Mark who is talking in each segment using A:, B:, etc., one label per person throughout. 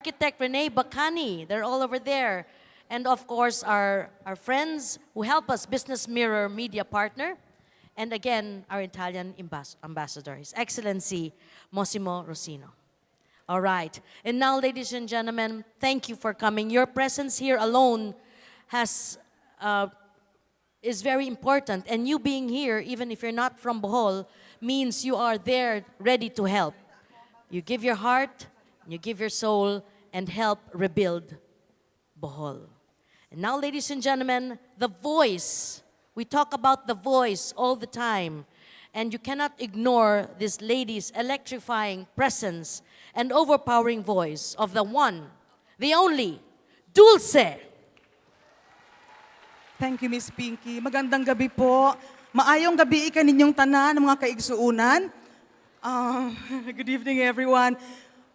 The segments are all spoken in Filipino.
A: architect Rene Bacani. They're all over there. And of course, our friends who help us, Business Mirror media partner. And again, our Italian ambassador, His Excellency Massimo Roscigno. All right. And now, ladies and gentlemen, thank you for coming. Your presence here alone is very important. And you being here, even if you're not from Bohol, means you are there ready to help. You give your heart, you give your soul, and help rebuild Bohol. And now, ladies and gentlemen, the voice. We talk about the voice all the time. And you cannot ignore this lady's electrifying presence and overpowering voice of the one, the only, Dulce.
B: Thank you, Miss Pinky. Magandang gabi po. Maayong gabi kaninyong tanan, mga kaigsuunan. Good evening, everyone.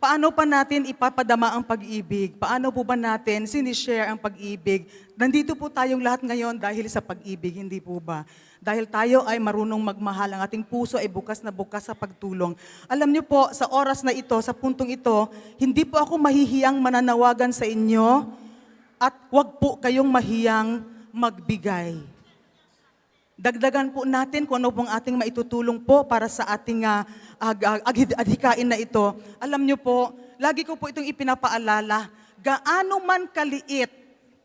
B: Paano pa natin ipapadama ang pag-ibig? Paano po ba natin sinishare ang pag-ibig? Nandito po tayong lahat ngayon dahil sa pag-ibig, hindi po ba? Dahil tayo ay marunong magmahal, ang ating puso ay bukas na bukas sa pagtulong. Alam niyo po, sa oras na ito, sa puntong ito, hindi po ako mahihiyang mananawagan sa inyo at wag po kayong mahiyang magbigay. Dagdagan po natin kung ano pong ating maitutulong po para sa ating adhikain na ito. Alam niyo po, lagi ko po itong ipinapaalala, gaano man kaliit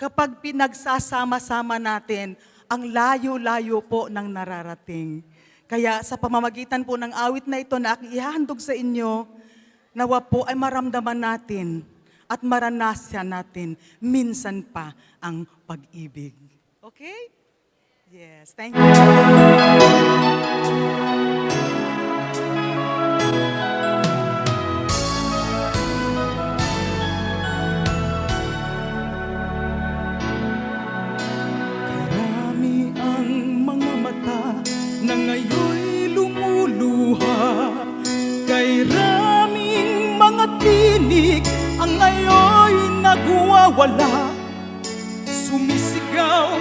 B: kapag pinagsasama-sama natin, ang layo-layo po ng nararating. Kaya sa pamamagitan po ng awit na ito na aking ihahandog sa inyo, nawa po ay maramdaman natin at maranasan natin minsan pa ang pag-ibig. Okay? Yes, thank you. Karami ang mga mata na ngayon'y lumuluha, kay raming mga tinig ang ngayon'y nagwawala, sumisigaw,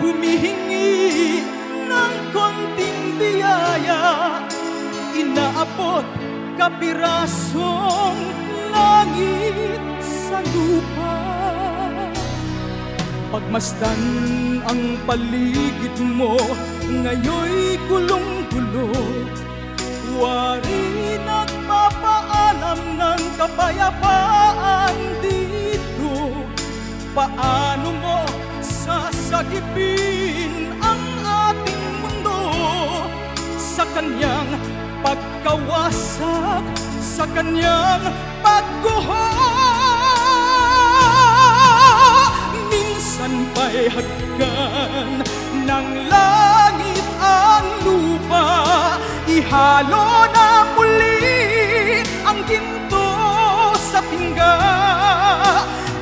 B: humihingi ng konting biyaya, inaabot kapirasong langit sa lupa. Pagmasdan ang paligid mo, ngayon'y gulong-gulo, wari nagpapaalam ng kapayapaan dito. Paano mo sasagipin ang ating mundo sa kanyang pagkawasak, sa kanyang pagguho? Minsan pa'y hagkan ng langit ang lupa, ihalo na muli ang ginto sa pingga,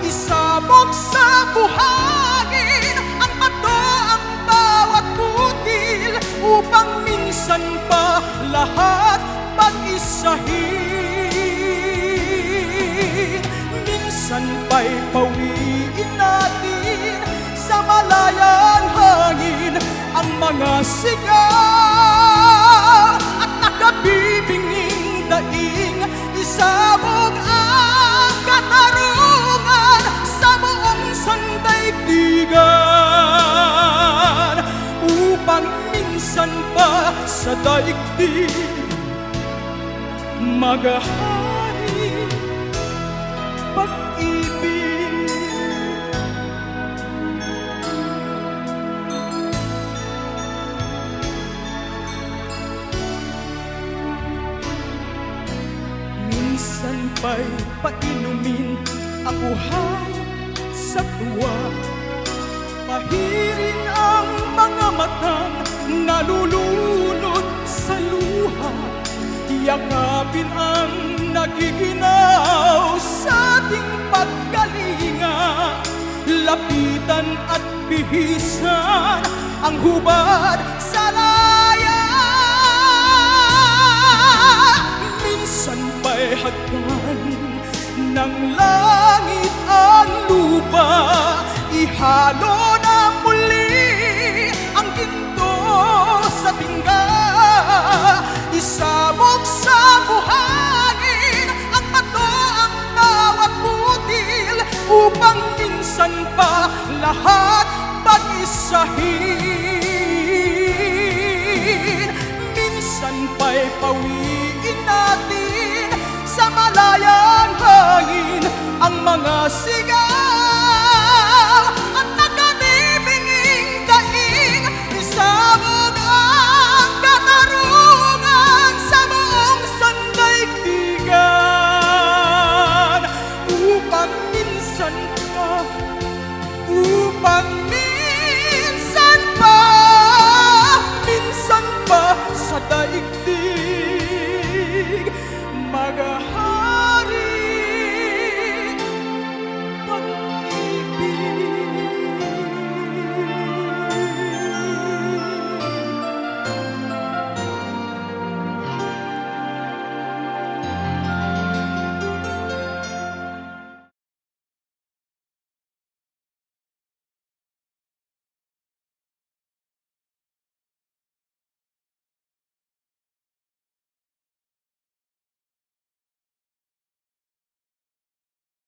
B: isabog sa buhangin ang bato, ang bawat butil, upang minsan pa lahat pag-isahin. Minsan pa'y pawiin natin sa malayang hangin ang mga sigaw at nakabibinging daing, isabog ang katarungan sa buong sandaigdigan, upang minsan pa sa daigdig maghahari pag-ibig. Minsan pa'y painumin ang uhaw sa tuwa, pahirin ang mga matang nalulunod sa luha, yakapin ang nagiginaw sa ating paggalinga, lapitan at bihisan ang hubad sa laya. Minsan pa'y hagdan ng langit ang lupa, ihalo na muli ang ginto sa pingga, isabog sa buhangin ang bato, ang bawat buti, upang minsan pa lahat pag-isahin. Minsan pa'y pawiin natin sa malayang hangin ang mga sigaw